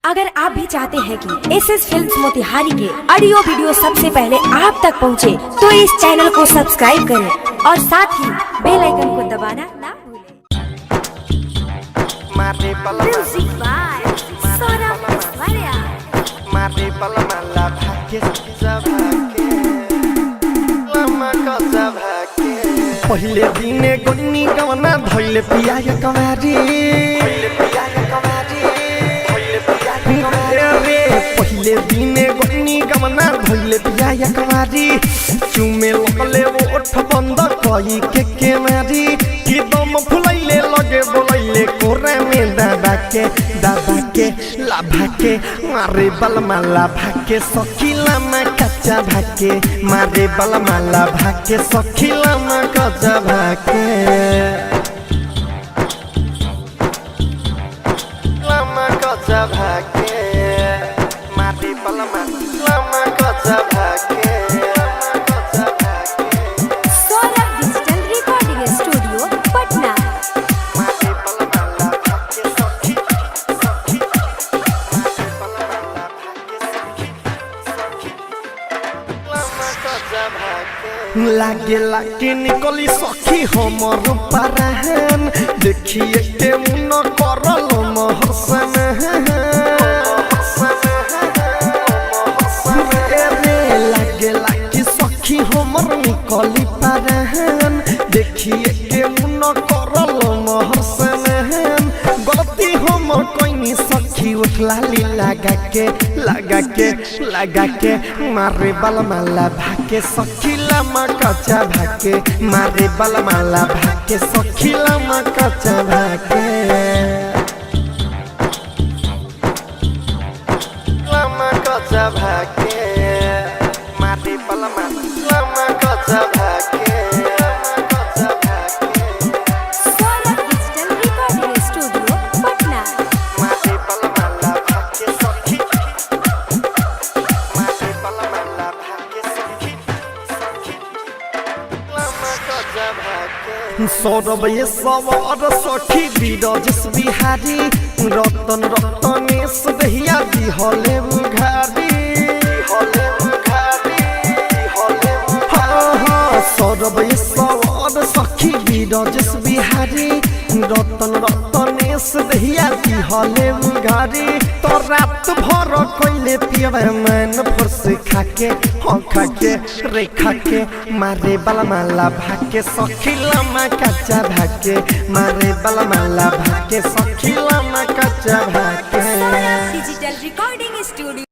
अगर आप भी चाहते हैं कि एसएस फिल्म्स मोतिहारी के ऑडियो वीडियो सबसे पहले आप तक पहुंचे, तो इस चैनल को सब्सक्राइब करें और साथ ही बेल आइकन को दबाना ना भूलें। Music by Saurabh Maswariya. पहले दिने गन्नी गवना धैले पिया कवारी पहले दिने गन्नी गवना धैले पिया कवारी चुमे लगले वो ओठ बंद कई के मारी कि दम फुलैले लगे बोलैले कोरे में दादा के लाभा के मारे बलमा लाभा के सखीला में कच्चा भाके मारे बलमा लाभा के सखीला में कच्चा भाके लमा कच्चा भाके मारे बलमा लमा कच्चा भाके Saurabh digital recording studio Patna. लागे लागे निकली सखी हमर पाराहन देखिए के मुन करल महसन लागे लागे सखी हमर निकली पाराहन देखिए के मुन करल महसन गलती हम कोई सखी उठला ली लगा के मारे बलमाला भाके सखीला में कच्चा भाके मारे बलमाला भाके सखीला में कच्चा भाके लमा कच्चा भाके मारे बलमाला में कच्चा भाके Saurabh digital recording studio Patna. मारे बलमाला भाके सखी मारे बलमाला भाके सखी लमा कच्चा भाके सौरभ ये सवार सखी बीरजस बिहारी रतन रतनेश दहिया दी हले घारी सौरभ ये सवार सखी बीरजस बिहारी रतन रतनेश दहिया दी हले घारी तो रात भर कोइले पियवे मन फरस खाके खाके रे खाके मारे बलमाला भाके सखीला में कच्चा भाके मारे बलमाला भाके सखीला में कच्चा भाके। Digital recording studio.